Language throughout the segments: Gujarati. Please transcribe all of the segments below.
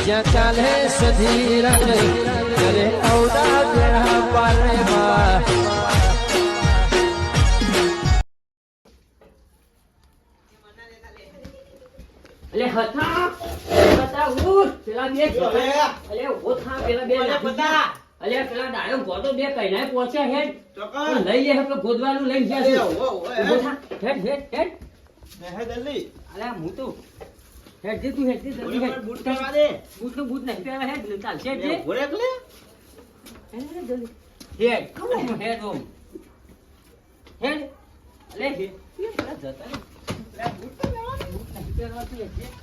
જ્યાં ચાલે સધીરન કરે અવડા બેડા પારે માં અલે હતા ઉઠ પેલા બે અલે ઉભો થા પેલા બે પતા અલે પેલા ડાયો ગોતો બે કઈના પહોંચ્યા હેડ લઈ લે હે ગોદવાનું લઈ ગયા છે ઉભો થા હેડ જલ્દી અલે હું તો હેડ જે તું હેડ જલ્દી હેડ બૂટ કરવા દે બૂટ નહીં પહેરવા હેડ ચાલ હેડ જે ઘોડે લે જલ્દી હેડ ઓમ હેડ અલે હેડ જતા લે બૂટ તો લેવાનું બૂટ નહીં પહેરવા તું હેડ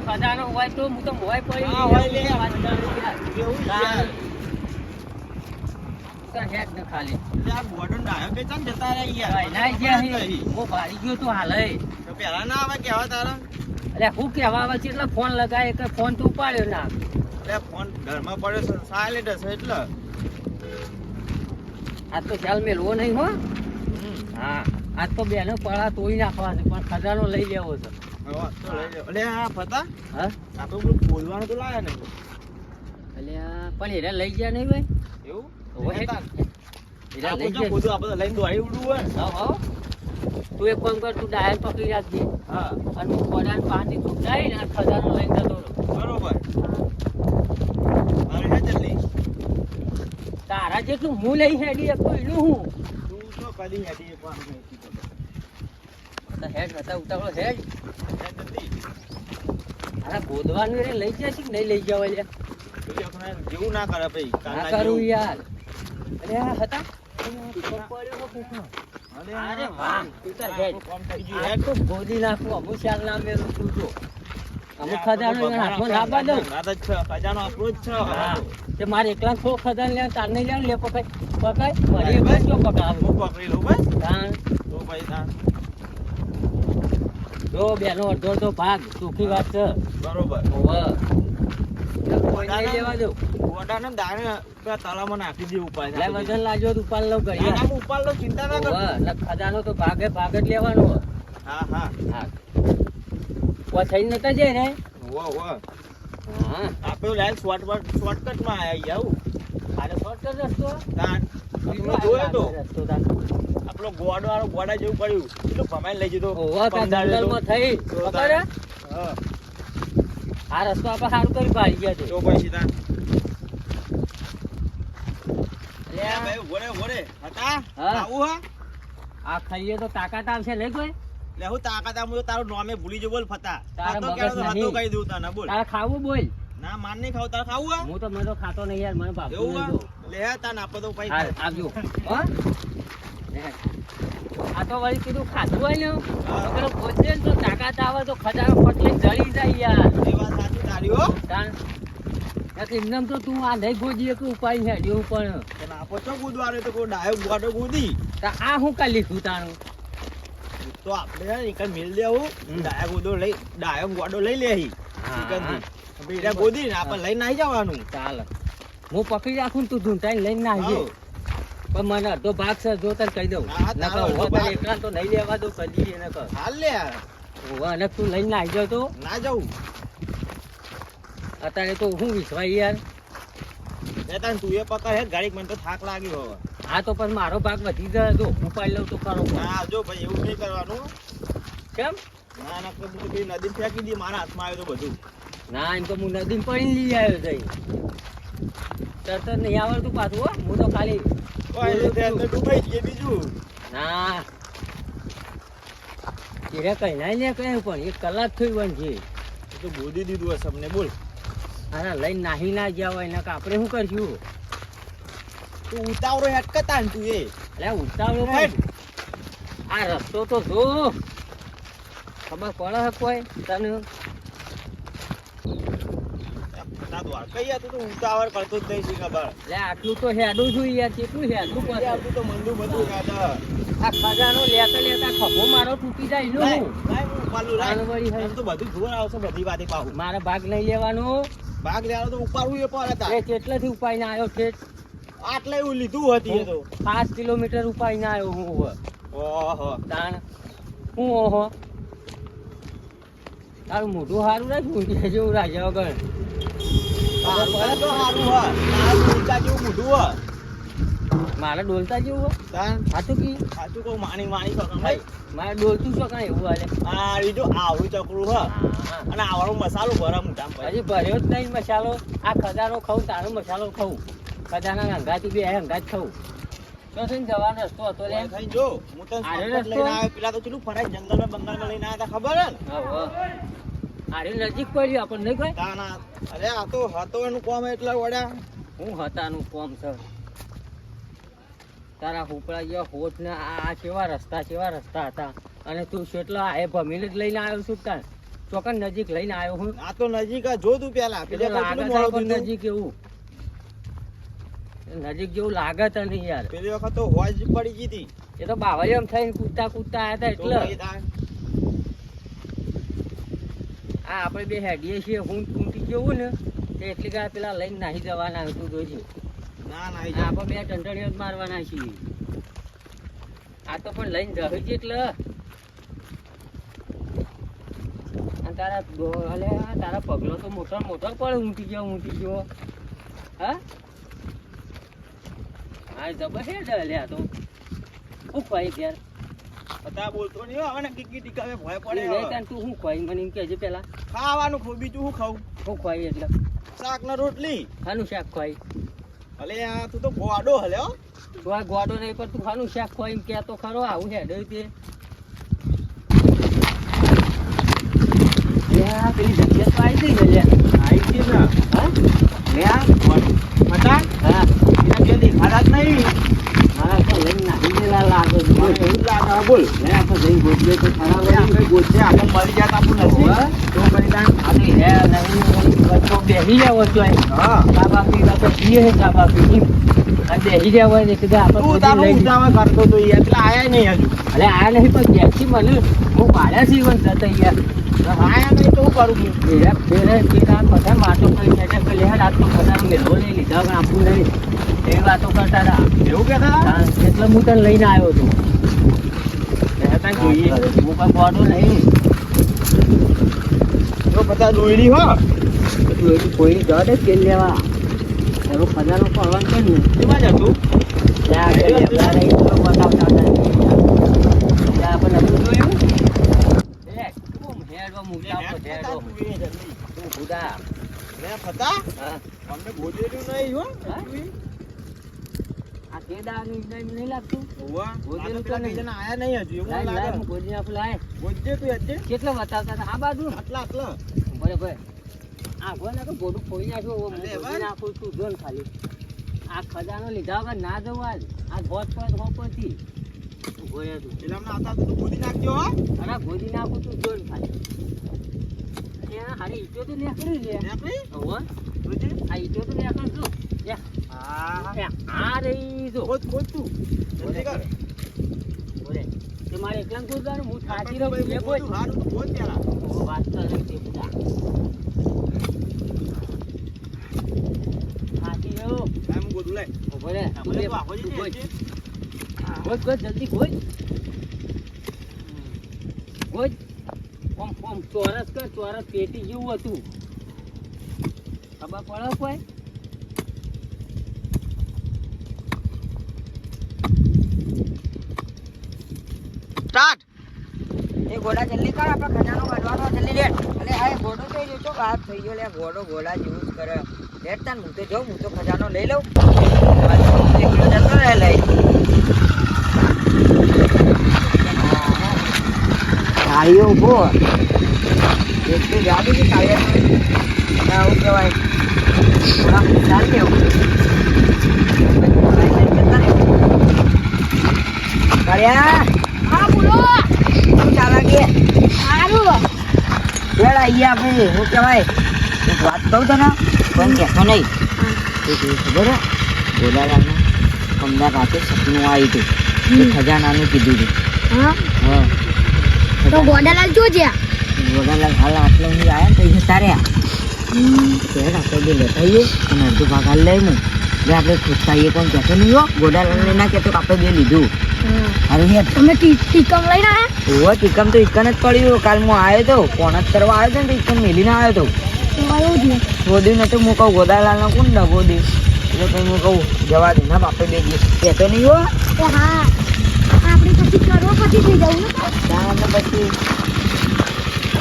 ખજાનો હોય તો હું તો મોય પડી હેડ ને ખાલી બોર્ડર ડાયો બે ચાલ જતા રહ્યા યાર ના ગયા હું ભારી ગયો તો હાલ તો પેલા ના આવે કેવા તારા અરે હું કેવા આવે છે એટલે ફોન લગાય કે ફોન તો ઉપાડ્યો ના એટલે ફોન ઘરમાં પડ્યો છે સાયલેન્ટ હશે એટલે આજ તો ચાલ મેલવો નહીં હો હા આજ તો બેનો પડા તોડી નાખવા છે પણ ખજાનો લઈ લેવો છે અલે આ પતા હા આ તો પેલું બોલવાનું તો લાયા ને એટલે પણ એને લઈ ગયા નહીં ભાઈ એવું હોય તા એરા લઈ બધું ગયા આપણે લઈને દોડી ઉડવું હોય ને હા તું એક કામ કર તું ડાયર પકડી રાખજે હા અને હું પડાને પાણી તું જાય ને આ ખજાનો લઈને જતો રહો બરોબર મારે હે જલ્દી તારા જેટલું હું લઈ હેડી કોઈનું હું તું તો કદી હેડી પણ હેડ હતા ઉતાવળો હેડ જલ્દી અરે ગોદવાનું એને લઈ જાય છે કે નહીં લઈ જવા લે જેવું ના કરે ભાઈ ના કરું યાર અરે આ હતા અરે વાહ તું તાર હેડ કામ થઈ ગયું આ તો ગોદી નાખું અમુક ચાલ ના મેલું તું જો અમુક ખજાનો એના હાથમાં લાવવા દઉં ના તો છે ખજાનો આપણો જ છે હા તે મારે એકલા થોડો ખજાનો લે તાર નહીં લે પકાય મારી એકલા જો પકાવું હું પકડી લઉં ભાઈ તાણ તો ભાઈ ના જો બેનો અડધો અડધો ભાગ સુખી વાત છે બરોબર ઓવે કોઈ નહીં લેવા દઉં ગોડાને દાણે પેલા તળામાં નાખી દેવું પાછું લે વજન લાજો તો ઉપાડ લઉં ના, કરી ના, હું ઉપાડ લઉં, ચિંતા ના કરતો. એટલે ખજાનો તો ભાગ જ લેવાનો હા હા હા પછાઈ નતા જાય ને વાહ વાહ હા આપણે લાઈન શોર્ટકટમાં આયા આવું આરે શોર્ટકટ રસ્તો તાન તમે જોયો તો રસ્તો તાન આપણો ગોડા જેવું પડ્યું એટલું ભમાઈને લઈ જતો ઓવા તા જંગલમાં થઈ ખબર હે? હા આ રસ્તો આપણે સારું કરી પાડી ગયા છે તો પછી તાન લે એ ભાઈ ઘોડે હતા હા. આવું હા આ ખાઈએ તો તાકાત આવશે નહીં કોઈ લે હું તાકાત આમ તો તારું નામે ભૂલી જો બોલ ફતા તારા ફતો મગજ કેવો તો નહીં. હતો કહી દઉં તને બોલ તારે ખાવું બોલ ના માન નહીં ખાવ તારે ખાવું હા હું તો મને તો ખાતો નહીં યાર મને ભાવતું એવું નહીં હા તો. લે તાન આપો તો ભાઈ હા આવજો હો આ તો વળી કીધું ખાધું હોય ને હા. તો પેલો પહોંચે ને તો તાકાત આવે તો ખજાનો પટલી જળી જાય યાર એ વાત સાચી તારી હો તાણ એમનેમ તો તું આ નહીં ગોજી એક ઉપાય હેડ્યું પણ તને આપો છો ગુદવારે તો કોઈ ડાયો ગોડો ગુદી તા આ હું કાઢી લીધું તાણું તો આપણે એક મિલ દેવું ડાયો ગોડો લઈ લે હી ચિકનથી બીજા ગોદી ને આપણે લઈને આવી જવાનું ચાલ હું પકડી રાખું ને તું ઢૂંઢાઈને લઈને ના આવી પણ મને અડધો ભાગ છે જો તને કહી દઉં હા, નકર તારો અડધો હોત ભાગ. એકલા તો નહીં લેવા દઉં કદી એને કર હાલ લે યાર અને તું લઈને ના આવી જાવ તો ના જવું અત્યારે તો હું વિશ્વાસ યાર એ તાન તું એ પકડ હે ગાડી મને તો થાક લાગ્યો હવે આ તો પણ મારો ભાગ વધી જાય જો ઉપાડી લઉં તો ખરો પણ. ના જો ભાઈ એવું નહીં કરવાનું કેમ ના ના કદી તો નદી ફેંકી દી મારા હાથમાં આવ્યું તો બધું ના એમ તો હું નદીમાં પડીને લઈ આવ્યો જઈ તરત નહીં આવડતું પાછું હો હું તો ખાલી કોઈ રીતે અંદર ડૂબાઈ ગઈ બીજું ના એ કઈ ના લે કહ્યું પણ 1 કલાક થઈ બનશે એ તો ગોદી દીધું હશે અમને બોલ અરે લઈને નાહી ના ગયા હોય ને આપણે શું કરશું તું ઉતાવળો હેટકતા ને તું એ એટલે ઉતાવળો પણ આ રસ્તો તો જો ખબર પડે છે કોઈ તને ફટા કઈ તું તો ઉતાવળ કરતો જ નહીં શી ખબર એટલે આટલું તો હેડું છું યાર કેટલું હેડું પડે તું તો મંદુ બધું યાદ આ ખજાનો લેતા લેતા ખભો મારો તૂટી જાય નો નહીં, નહીં, હું ઉપાડું, નહીં. ચાલો વળી હવે. એમ તો બધું જોર આવશે બધી વાતે પાછું. મારે ભાગ નહીં લેવાનો ભાગ લેવાનો તો ઉપાડવું એ પડે તાર. એ કેટલેથી ઉપાડીને આવ્યો છે આટલે એવું લીધું હતી એ તો 5 કિલોમીટર ઉપાડીને આવ્યો હું હવે. ઓહો તાણ હું ઓહો તારું મોઢું સારું રાખ મુંડિયા જેવું રાજા વગર તારું તો સારું હ તારું ઊંચા જેવું મોઢું હ મારે ડોલતા જેવું હોય તાન સાચું કી સાચું કહું માણી માણી શકમ ભાઈ મારે ડોલતું શું કાંઈ એવું હાલે આ રીજો આવું ચકરું હ અને આવડો મસાલો ભરા મોઢામાં પછી હજી ભર્યો જ નહીં મસાલો આ ખજાનો ખાઉં તારો મસાલો ખાઉં ખજાના અંગાથી બે અંગાત ખાઉં તો છે ને જવાનો રસ્તો હતો લે ઓય થઈ જો હું તને આરે સંપત રસ્તો? લઈને આવ્યો પેલા તો ચેલું ફરાય જંગલમાં બંગાળમાં લઈને આવ્યા તા ખબર હે ને આરે નજીક પડ્યું આપણને નહીં કોઈ તાના અરે આ તો હતો એનું કોમ એટલે વડ્યા હું હતાનું કોમ છે તારા હુપડા જેવા હોત ને આ કેવા રસ્તા હતા અને તું કેટલા એ ભમીને જ લઈને આવ્યો છું તાર ચોકન નજીક લઈને આવ્યો હું આ તો નજીક જ જો તું પેલા એટલે પેલા લાગે કેટલું છે મોડું પણ થયું. નજીક એવું નજીક જેવું લાગે તને યાર પેલી વખત તો હોજ પડી ગઈ હતી એ તો બાવળિયામ થઈને કૂદતા આવ્યા હતા તો એટલે ભાઈ તાર આ આપણે બે હેડીએ છીએ હું કૂંટી જેવું ને તે એટલી કાંઈ પેલા લઈને નાહી જવાના તું જોઈજે ના ના આ આપણે બે ટંટણીઓ જ મારવાના છીએ આ તો પણ લઈને જવી છે એટલે અને તારા પગલો તો મોટર પડે ઊંટી ગયો હા હા જબર છે લે આ તો શું ખવાય ત્યાર પતા બોલતો નહીં હો, હવે ને ટીકી ટીકા ભય પડે નહીં હવે. તાર તું શું ખવાય મને એમ કહેજે પેલા ખાવાનું ખાઉં, બીજું શું ખાવું શું ખવાય એટલે શાક ને રોટલી ખાનું શાક ખવાય અલે આ તું તો ગોડો હલે હો તું આ ગોડો નહીં પણ તું ખાનું શાક ખવાય એમ કહેતો ખરો આવું હેડ તે પેલી જગ્યા તો આવી ગઈ ને આઈ છે ને હા લે આ પતા હા એના કે દેખાડા જ નહીં મારા તો લઈને નાખી દેલા લાગે છે. મને એવું જ લાગે હા, બોલ લે આપણે જઈને ગોતીએ તો ખરા હવે આપણે ગોતે આપણે મરી જાય તો આપણું નથી હોવે. તો કરી દાન આપણે હે નહીં તો બેસી જાવ તો હા કાબા પીવા તો પીએ છે કાબા પી અને બેસી જાવ હોય ને સીધા આપણે તું ગોતી તારું લઈ ઉજાવા કરતો તો યાર એટલે આયા નહીં હજુ અરે આ નહીં પણ બેસી મને હું પાડ્યા છે ઈવન જતા યાર આયા નહીં તો હું કરું છું પેલા બધા વાતો કરી બેઠા કે લે આ તો બધા મેળવો લઈ લીધા પણ આપવું નહીં એવી વાતો કરતા હતા એવું કહેતા હતા? હા, એટલે હું તને લઈને આવ્યો હતો કહેતા જોઈએ હું કઈ ગોડો નહીં તો બધા દોયડી હો તું એની કોઈ જવા દે તેલ લેવા એનો ખજાનો પડવાનું છે ને એમાં જ હતું ત્યાં આગળ લેવા નહીં તો બતાવતા હતા ત્યાં આપણે નતું જોયું લે તું હેડો મૂકતા આપણે હેડો તું ખુદા લે ફતા હા અમને ગોજેલું નહીં હો હા? આ કેદારનું નહીં લાગતું ઓવા ગોજેલું તો પેલા નહીં. બીજાના આયા નહીં હજુ એવું લાય લાય લાગે હું ગોજી આપું લાય ગોજે તું હજે કેટલો બતાવતા હતા આ બાજુ આટલા આટલા બરાબર આ ગો ને તો ગોડું ખોઈ નાખ્યું હું અરે ગોજી વાહ. નાખું છું જોન ખાલી આ ખજાનો લીધા વગર ના જવું આ ભોજ પર હોપથી ગોયા તું એટલે અમને આવતા તો ગોદી નાખજો હો અરે ગોજી નાખું છું જોન ખાલી ત્યાં હારી ઈટો તો નીકળી લે નીકળી હવે ગોજે આ ઈટો તો નીકળ છું હા આ રહી જો ગોજ ગોજ તું જલ્દી કર બોલે તે મારે એકલા ગોજવાનું હું થાકી ભાઈ, રહ્યો ગોજ તું, હારું તું ગોજ પેલા વાત કરે તે બધા થાકી રહ્યો લાય હું ગોદું લાય ઉભો રે આપણે તો આખો જી ગોજ છે ગોજ ગોજ જલ્દી ગોજ ગોજ ઓમ ઓમ ચોરસ કર ચોરસ પેટી જેવું હતું ખબર પડે કોઈ સ્ટાર્ટ એ ઘોડા જલ્દી કર આપણે ખજાનો કાઢવાનો જલ્દી લે અલે આ ઘોડો તો એ તો વાત થઈ ગયો લે ઘોડો ઘોડા જેવું જ કરે લેટ તાન હું તો જાઉં હું તો ખજાનો લઈ લઉં એક કિલો જતો રહે લઈ કાળીઓ ઉભો એક તો જાદુ છે કાળિયા ના હું કહેવાય થોડા ચાલ લેવું કાળિયા હા બોલો શું ચાલે કે સારું બેડા અહીંયા આપણે શું કહેવાય એક વાત કહું તને કોઈ કહેતો નહીં તો કેવું ખબર હે ગોડાલાલને કમલા રાતે સપનું આવ્યું હતું એ ખજાનાનું કીધું હતું હા હા તો ગોડાલાલ જોજે ગોડાલાલ હાલ આટલે અહીં આવ્યા ને તો એ જતા રહ્યા ત્યારે આપણે બે લેતા આવીએ અને અડધો ભાગ હાલ લઈ હું એટલે આપણે ખોટતા આવીએ કોઈ કહેતો નહીં હો ગોડાલાલને ના કહેતો કે આપણે બે લીધું હારું યાર તમે ટીકમ લઈને આયા ઓહો ટીકમ તો ઇકન જ પડ્યું કાલ હું આવ્યો તો કોણ જ કરવા આવ્યો હતો ને તો ઇકન મેલીને આવ્યો તો એવું જ ગોદ્યું નતું હું કહું ગોદાલાલનો કોણ ન ગોદ્યું એટલે પછી હું કહું જવા દે ના બાપે બે દિવસ કહેતો નહીં હો એ હા આપણે પછી કરવો પછી થઈ જવું ને ત્યાં પછી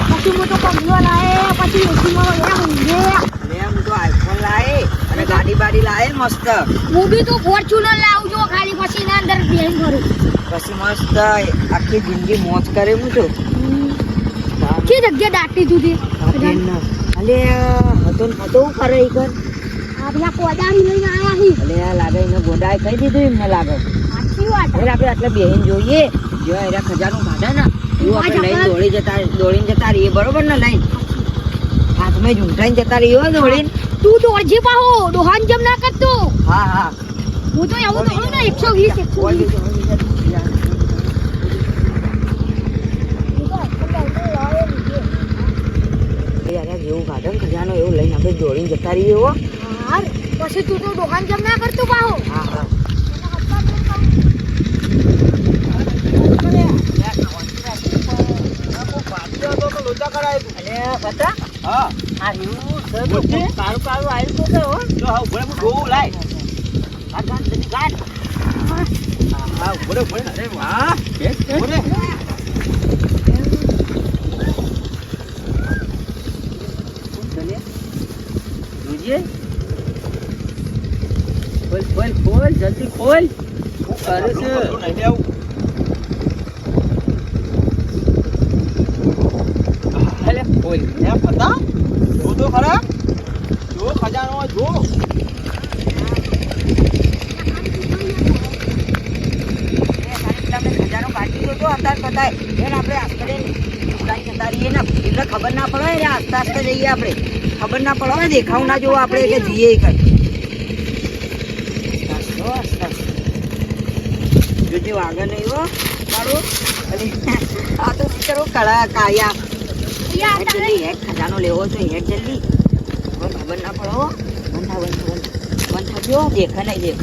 પછી હું તો પગલો લાવે પછી એસીમાં વળ્યા ઊંઘે મેં હું તો આઈફોન લાવે અને ગાડી બાડી લાવે મસ્ત હું બી તો ફોર્ચ્યુનર લાવજો ખાલી પછી એના અંદર બેન ભરું પછી મસ્ત આખી જિંદગી મોજ કરે હું તો કે જગ્યા દાટી જુદી અલે હતો હું કરે ઈ કર આ પેલા કોદાળી લઈને આયા હી અલે આ લાગે એને ગોડાએ કહી દીધું એમને લાગે સાચી વાત હવે આપણે આટલે બેહીને જોઈએ જો એના ખજાનું કાઢે ને એવું આપણે લઈને દોડીને જતા રહીએ બરોબર ને લઈને હાથમાં જ ઊંઘાઈને જતા રહીએ હો દોડીને તું તો અરજી પાહો દોહાન જેમ ના કરતો હા હા હું તો એવું દોડું ને 120 યાર જેવું કાઢે ને ખજાનો એવું લઈને આપણે દોડીને જતા રહીએ હો યાર પછી તું તો દોહાન જેમ ના કરતો પાહો હા હા ખોલ જલ્દી ખોલ શું કરે છે અલે ખોલ ખજાનો કાઢી દો તો અત્યારે બતાય એને આપણે આસ્તે જતા રહીએ ને એટલે ખબર ના પડે ને આસ્તે આસ્તે જઈએ આપણે ખબર ના પડે ને દેખાવ ના જોવો આપણે કે જઈએ કઈ જોજે વાગે નહીં હો મારું આ તો કરો કળા કાયા જલ્દી હેક ખજાનો લેવો છે હેક જલ્દી ખબર ના પડો બંધ થજો દેખા નહીં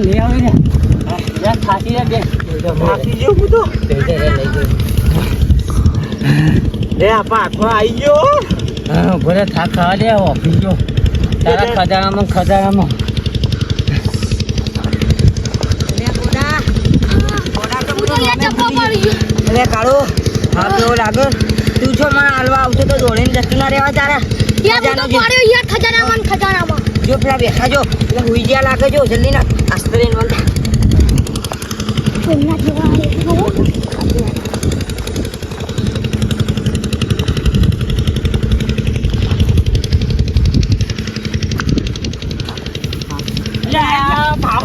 નહીં આવે ને થાકી જાય ભલે થાક ખાવા દે ઓફિસ જો તારા ખજાનામાં કાળો હા કેવો લાગે તું છો મને હાલવા આવતો તો દોડીને જતું ના રહેવા તારા ખજાનામાં જો પેલા બેઠા જો પેલા હુઈ જ્યાં લાગે જો જલ્દી ના આસ્તે લઈને વળતા કોઈના જેવા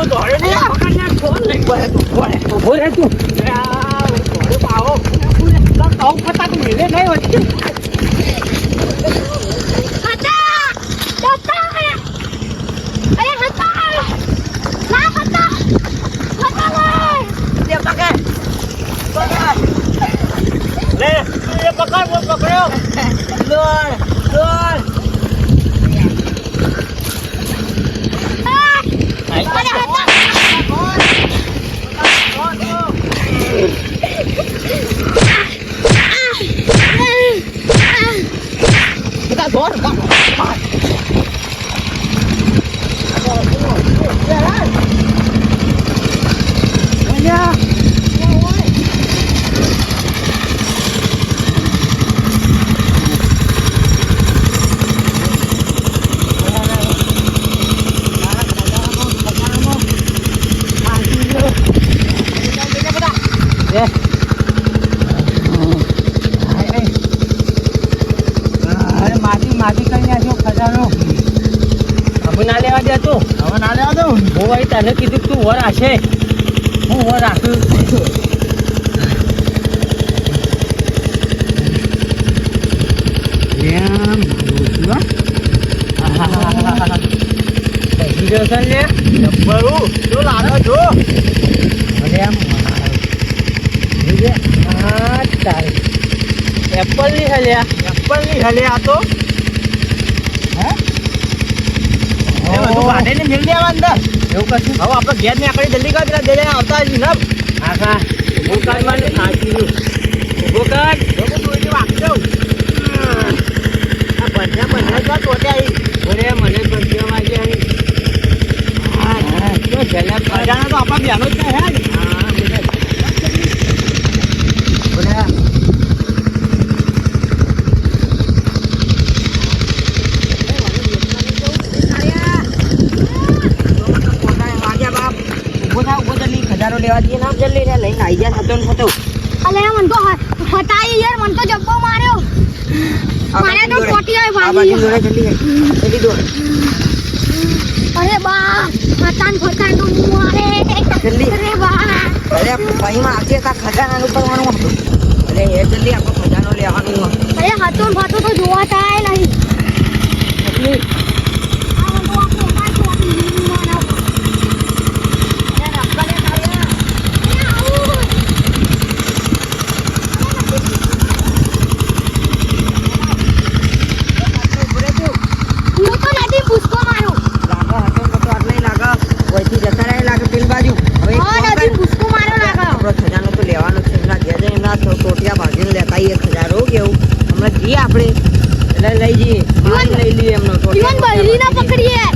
હું દોડ્યો ને. પકડને ફોન લઈ પડે તું પડે ઉભો રહે તું દોડ્યો પાવો. આવું ખતા તું મેલે નહીં હોય હતા હતા અરે હતા ના હતા લે પકડ લે એ પકડ બોલ પકડ્યો. દોડ દોડ માટી કઈ નાખ્યો ખજાનો હવે ના લેવા દે તું હવે ના લેવા દઉં. હું ભાઈ તને કીધું તું વર હશે હું વર રાખું બરું શું લાગે છો? એપલ ની હલ્યા એપલ ની હલે આ તો. એ બધું કાઢીને મેલ દેવા અંદર. એવું કશું હવે આપણે ઘેર ને આકડી જલ્દી કર પેલા બે જણા આવતા હજી ને. હા હા ઉભો કાઢ માટે થાકી ગયું ઉભો કાઢ લોકો જોઈને વાગી દઉં. આ બંધા જ ટોટ્યા અહીં. ઓરે મને બંધીઓ વાગ્યા તો છેલ્લા ખજાના તો આપણા બેનો જ છે હે ને? ખજાનો લેવા જઈએ ના જલ્દી રે લઈને આવી ગયા થતો ને થતો અલે મન તો હટાઈ યાર મન તો જબ્બો માર્યો મારે તો પોટી આવી આ ભાગી બાજુ જોડે જલ્દી દોડ અરે બા ફટાન તો મારે જલ્દી. અરે બા અરે ભાઈમાં આવશે તા ખજાનાનું કરવાનું હતું. અરે એ જલ્દી આપણો ખજાનો લેવાનું હતું. અરે હતો ને ફાતો તો જોવા થાય નહીં આ મન તો આખો ઉપાય તો આપી દીધું ના પુષ્કો મારો લાગે હતો ને તો આટલે લાગે વહીથી જતા રહે લાગે પેલી બાજુ. હવે એક કામ નદી કર. પુષ્કો મારો લાગે આપણો ખજાનો તો લેવાનો છે. એમના ઘેર જઈને એમના ટોટિયા ભાગીને લેતા આવીએ ખજાનો કેવું હમણાં જઈએ આપણે એટલે લઈ જઈએ પાણી લઈ લઈએ એમનો જીવન બૈરી ના પકડીએ